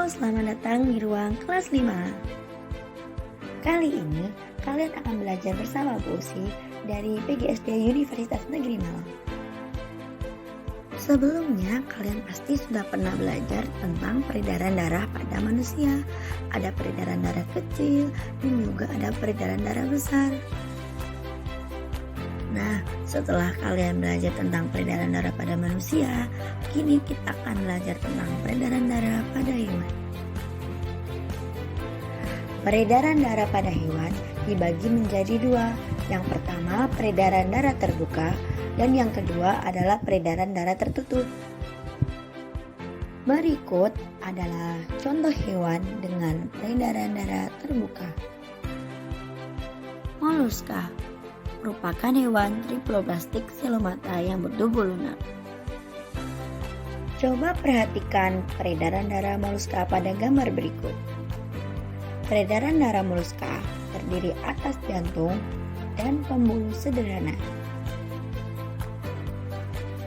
selamat datang di ruang kelas 5. Kali ini kalian akan belajar bersama Bu Usi dari PGSD Universitas Negeri Malang. Sebelumnya kalian pasti sudah pernah belajar tentang peredaran darah pada manusia. Ada peredaran darah kecil dan juga ada peredaran darah besar. Nah, setelah kalian belajar tentang peredaran darah pada manusia, kini kita akan belajar tentang peredaran darah pada hewan. Peredaran darah pada hewan dibagi menjadi dua. Yang pertama, peredaran darah terbuka, dan yang kedua adalah peredaran darah tertutup. Berikut adalah contoh hewan dengan peredaran darah terbuka. Moluska merupakan hewan triploblastik selomata yang bertubuh lunak. Coba perhatikan peredaran darah moluska pada gambar berikut. Peredaran darah moluska terdiri atas jantung dan pembuluh sederhana.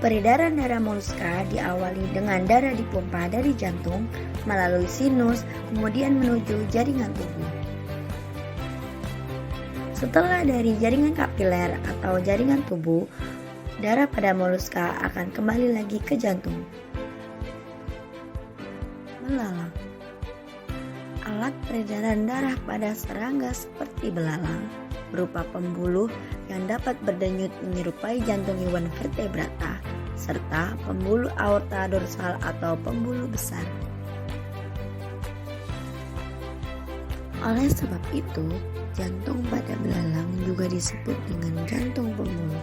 Peredaran darah moluska diawali dengan darah dipompa dari jantung melalui sinus, kemudian menuju jaringan tubuh. Setelah dari jaringan kapiler atau jaringan tubuh, darah pada moluska akan kembali lagi ke jantung. Belalang. Alat peredaran darah pada serangga seperti belalang berupa pembuluh yang dapat berdenyut menyerupai jantung hewan vertebrata serta pembuluh aorta dorsal atau pembuluh besar. Oleh sebab itu, jantung pada belalang juga disebut dengan jantung pembuluh.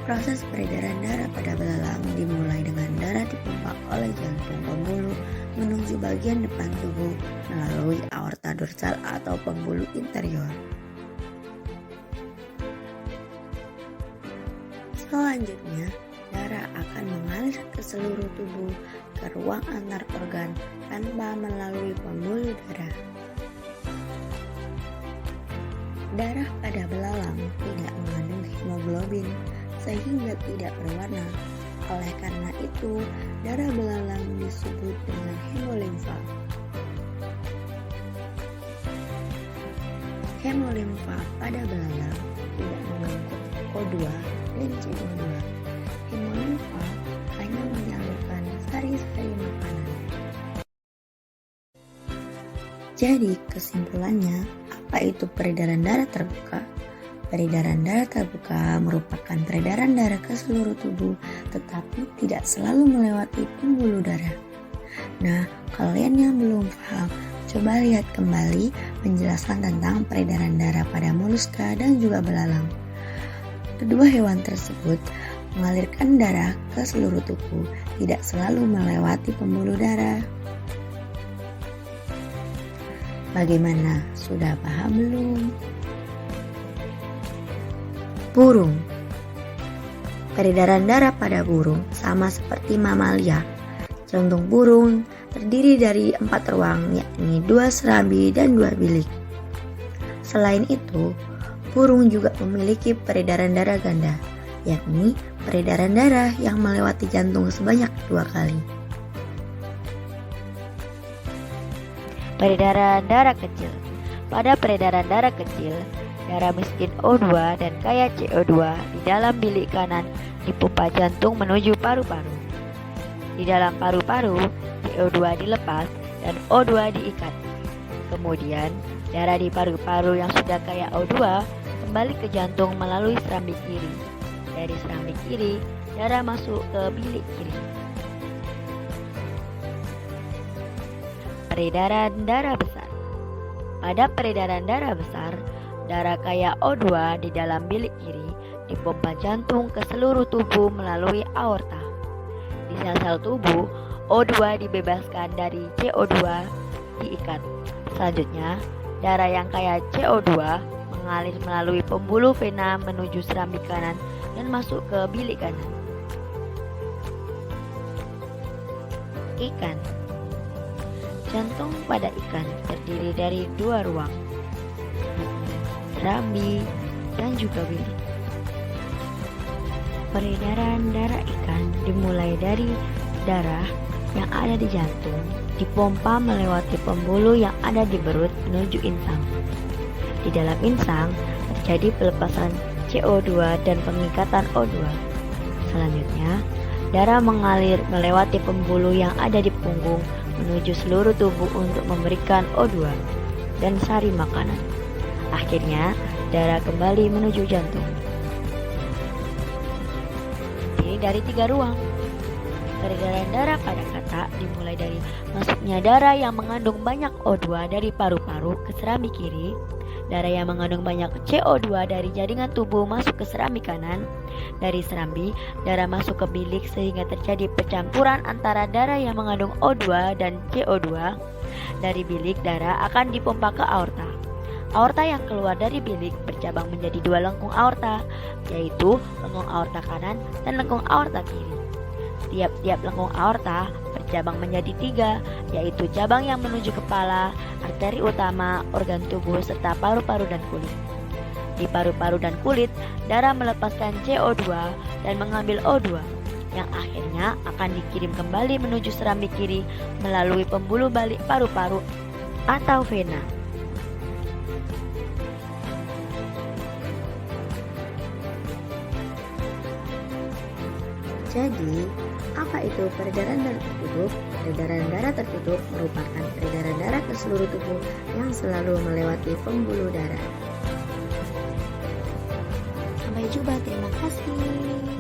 Proses peredaran darah pada belalang dimulai dengan darah dipompa oleh jantung pembuluh menuju bagian depan tubuh melalui aorta dorsal atau pembuluh interior. Selanjutnya, darah akan mengalir ke seluruh tubuh ke ruang antar organ tanpa melalui pembuluh darah. Darah pada belalang tidak mengandung hemoglobin sehingga tidak berwarna. Oleh karena itu, darah belalang disebut dengan hemolimfa. Hemolimfa pada belalang tidak mengangkut O2 dan CO2. Hemolimfa hanya menyalurkan sari-sari makanan. Jadi kesimpulannya, apa itu peredaran darah terbuka? Peredaran darah terbuka merupakan peredaran darah ke seluruh tubuh, tetapi tidak selalu melewati pembuluh darah. Nah, kalian yang belum paham, coba lihat kembali penjelasan tentang peredaran darah pada moluska dan juga belalang. Kedua hewan tersebut mengalirkan darah ke seluruh tubuh, tidak selalu melewati pembuluh darah. Bagaimana? Sudah paham belum? Burung. Peredaran darah pada burung sama seperti mamalia. Jantung burung terdiri dari 4 ruang, yakni 2 serambi dan 2 bilik. Selain itu, burung juga memiliki peredaran darah ganda, yakni peredaran darah yang melewati jantung sebanyak 2 kali. Peredaran darah kecil. Pada peredaran darah kecil, darah miskin O2 dan kaya CO2 di dalam bilik kanan dipompa jantung menuju paru-paru. Di dalam paru-paru, CO2 dilepas dan O2 diikat. Kemudian, darah di paru-paru yang sudah kaya O2 kembali ke jantung melalui serambi kiri. Dari serambi kiri, darah masuk ke bilik kiri. Peredaran darah besar. Pada peredaran darah besar, darah kaya O2 di dalam bilik kiri dipompa jantung ke seluruh tubuh melalui aorta. Di sel-sel tubuh, O2 dibebaskan dari CO2 diikat. Selanjutnya, darah yang kaya CO2 mengalir melalui pembuluh vena menuju serambi kanan dan masuk ke bilik kanan. Ikan. Jantung pada ikan terdiri dari 2 ruang, serambi dan juga bilik. Peredaran darah ikan dimulai dari darah yang ada di jantung, dipompa melewati pembuluh yang ada di perut menuju insang. Di dalam insang terjadi pelepasan CO2 dan pengikatan O2. Selanjutnya, darah mengalir melewati pembuluh yang ada di punggung menuju seluruh tubuh untuk memberikan O2 dan sari makanan. Akhirnya, darah kembali menuju jantung. Terdiri dari 3 ruang. Peredaran darah pada kata dimulai dari masuknya darah yang mengandung banyak O2 dari paru-paru ke serambi kiri, darah yang mengandung banyak CO2 dari jaringan tubuh masuk ke serambi kanan, dari serambi darah masuk ke bilik sehingga terjadi percampuran antara darah yang mengandung O2 dan CO2. Dari bilik darah akan dipompa ke aorta. Aorta yang keluar dari bilik bercabang menjadi 2 lengkung aorta, yaitu lengkung aorta kanan dan lengkung aorta kiri. Tiap-tiap lengkung aorta bercabang menjadi 3, yaitu cabang yang menuju kepala, arteri utama, organ tubuh, serta paru-paru dan kulit. Di paru-paru dan kulit, darah melepaskan CO2 dan mengambil O2, yang akhirnya akan dikirim kembali menuju serambi kiri melalui pembuluh balik paru-paru atau vena. Jadi, apa itu peredaran darah tertutup? Peredaran darah tertutup merupakan peredaran darah ke seluruh tubuh yang selalu melewati pembuluh darah. Sampai jumpa, terima kasih.